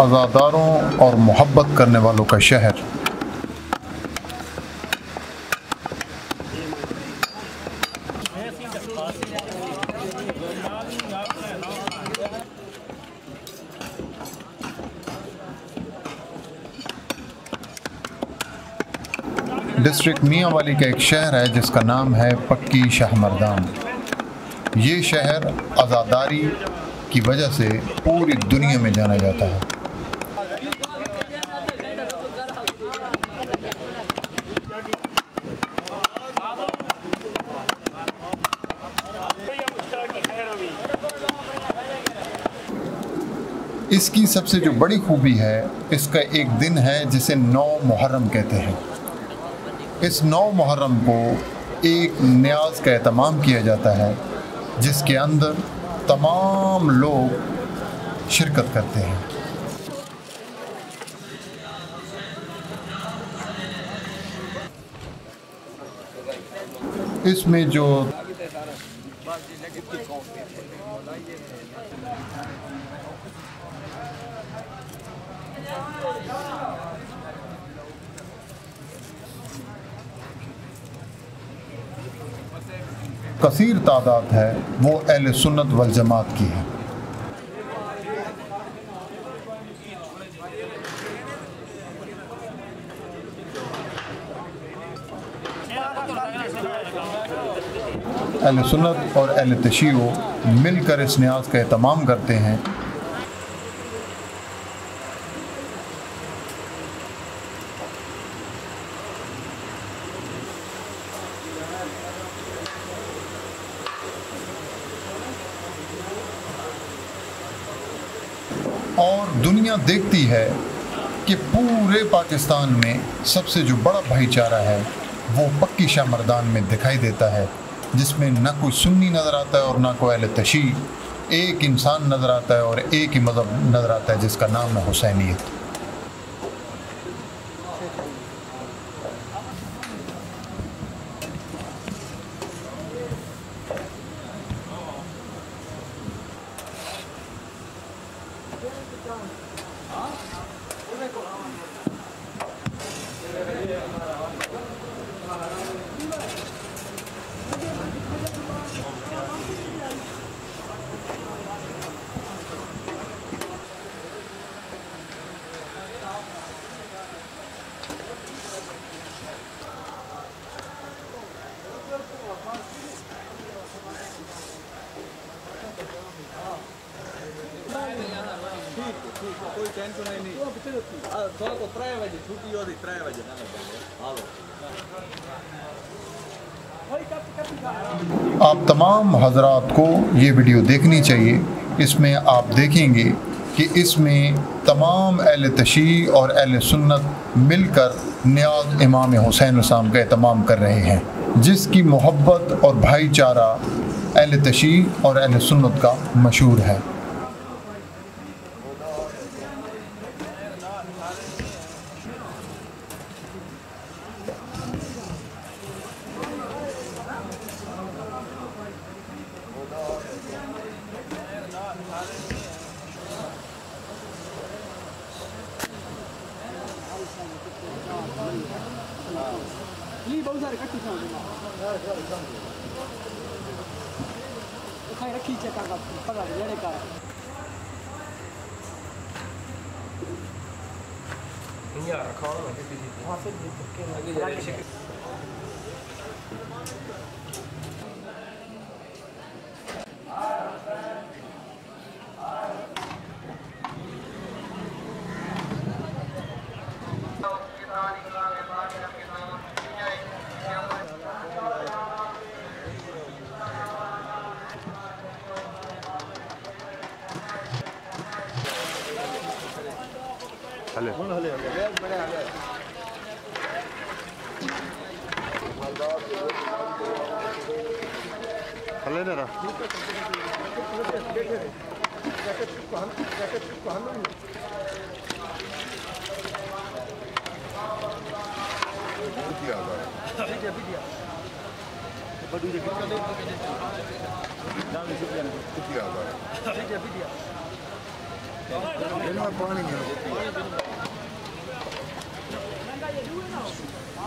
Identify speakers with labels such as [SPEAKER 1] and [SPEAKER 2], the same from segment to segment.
[SPEAKER 1] अज़ादारों और मोहब्बत करने वालों का शहर। डिस्ट्रिक्ट मियांवाली का एक शहर है जिसका नाम है पक्की शाहमर्दान। ये शहर आज़ादारी की वजह से पूरी दुनिया में जाना जाता है। इसकी सबसे जो बड़ी खूबी है, इसका एक दिन है जिसे 9 मुहर्रम कहते हैं। इस 9 मुहर्रम को एक न्याज का एहतमाम किया जाता है जिसके अंदर तमाम लोग शिरकत करते हैं। इसमें जो कसीर तादाद है वो अहले सुन्नत वल जमात की है। अहले सुन्नत और अहले तशीओ मिलकर इस न्याज का एहतमाम करते हैं। और दुनिया देखती है कि पूरे पाकिस्तान में सबसे जो बड़ा भाईचारा है वो पक्की शाहमर्दान में दिखाई देता है, जिसमें ना कोई सुन्नी नज़र आता है और ना कोई अहले तशी। एक इंसान नज़र आता है और एक ही मज़हब नज़र आता है जिसका नाम है हुसैनियत।
[SPEAKER 2] कोई टेंशन नहीं। थोड़ा को 3 बजे छुट्टी होती, 3 बजे ना
[SPEAKER 1] आप तमाम हजरात को ये वीडियो देखनी चाहिए। इसमें आप देखेंगे कि इसमें तमाम अहले तशी और अहले सुन्नत मिलकर न्याज़ इमाम हुसैन अलैहिस्सलाम का एहतमाम कर रहे हैं, जिसकी मोहब्बत और भाईचारा अहले तशी और अहले सुन्नत का मशहूर है।
[SPEAKER 3] बहुत सारे कट्टी रखी चेक पता जड़े का
[SPEAKER 1] हले हले ना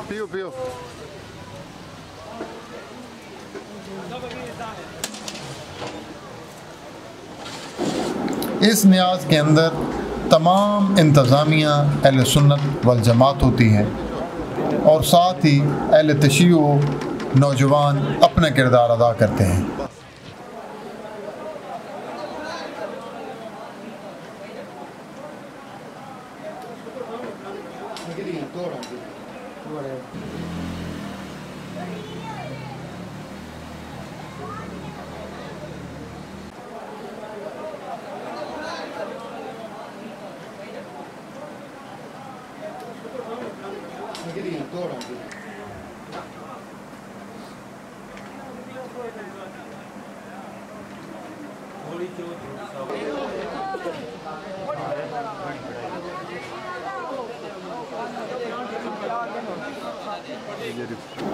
[SPEAKER 1] पियो पियो। इस न्याज के अंदर तमाम इंतज़ामिया अहले सुन्नत वल जमात होती है और साथ ही अहले तशीओ नौजवान अपना किरदार अदा करते हैं।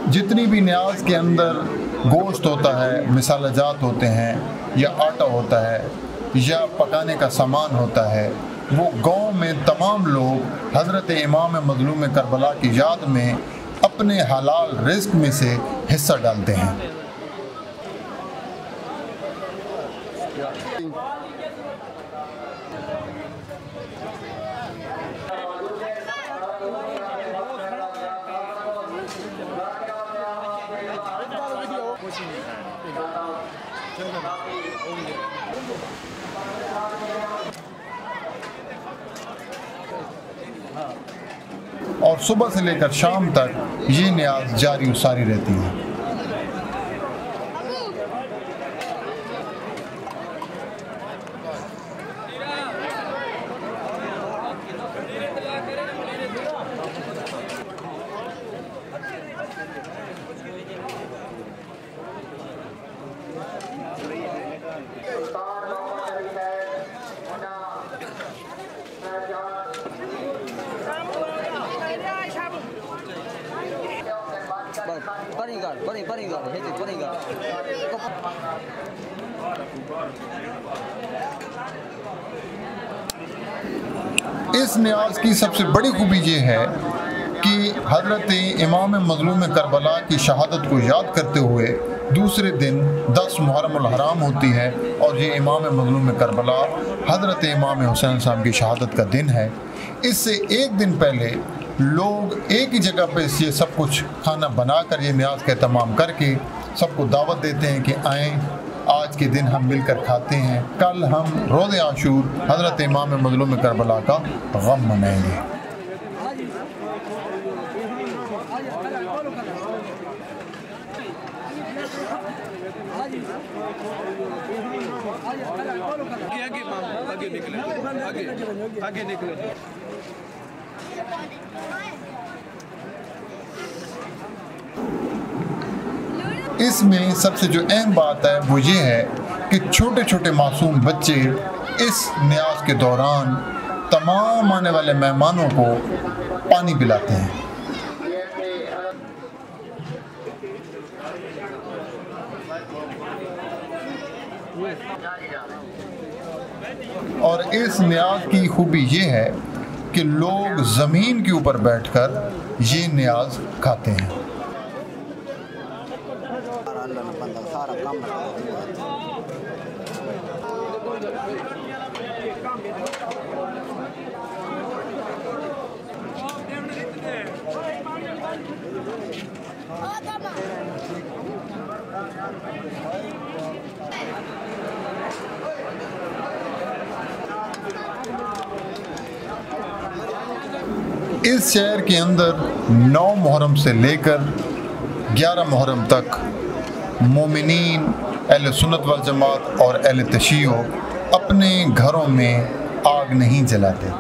[SPEAKER 1] जितनी भी न्याज के अंदर गोश्त होता है, मिसालजात होते हैं या आटा होता है या पकाने का सामान होता है, वो गांव में तमाम लोग हज़रत इमाम मज़लूम करबला की याद में अपने हलाल रिज़्क़ में से हिस्सा डालते हैं। और सुबह से लेकर शाम तक ये न्याज जारी और सारी रहती है। इस न्याज की सबसे बड़ी खूबी ये है कि हज़रत इमाम मज़लूम करबला की शहादत को याद करते हुए दूसरे दिन 10 मुहर्रम हराम होती है और ये इमाम मज़लूम करबला हज़रत इमाम हुसैन साहब की शहादत का दिन है। इससे एक दिन पहले लोग एक ही जगह पे ये सब कुछ खाना बनाकर ये न्याज का तमाम करके सबको दावत देते हैं कि आएँ, आज के दिन हम मिलकर खाते हैं। कल हम रोज़े आशूर हज़रत इमाम मज़लूम करबला का गम मनाएंगे।
[SPEAKER 2] आगे निकले।
[SPEAKER 1] इसमें सबसे जो अहम बात है वो ये है कि छोटे छोटे मासूम बच्चे इस न्याज के दौरान तमाम आने वाले मेहमानों को पानी पिलाते हैं। और इस न्याज की खूबी ये है कि लोग ज़मीन के ऊपर बैठकर ये न्याज खाते हैं। इस शहर के अंदर 9 मुहर्रम से लेकर 11 मुहर्रम तक मोमिनीन, अहले सुन्नत वल जमात और अहले तशीओ अपने घरों में आग नहीं जलाते।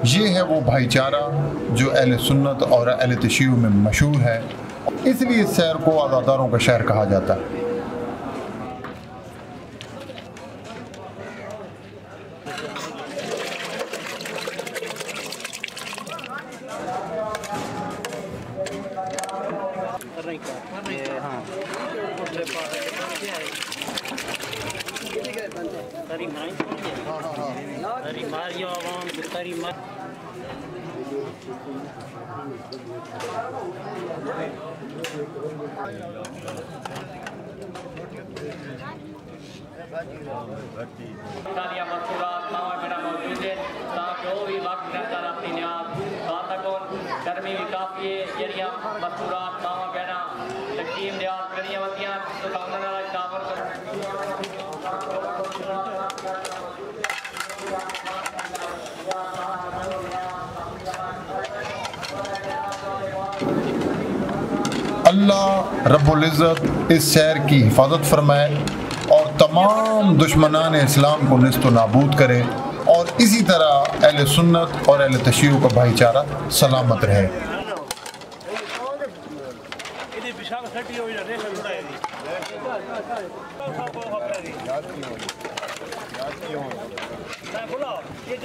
[SPEAKER 1] ये है वो भाईचारा जो अहले सुन्नत और अहले तशय्युअ में मशहूर है, इसलिए इस शहर को आज़ादारों का शहर कहा जाता है। अल्लाह रब्बुल इज़्ज़त इस शहर की हिफाजत फरमाए और तमाम दुश्मनान इस्लाम को निस्त नाबूद करे और इसी तरह अहले सुन्नत और अहले तशय्युअ का भाईचारा सलामत रहे।
[SPEAKER 4] ये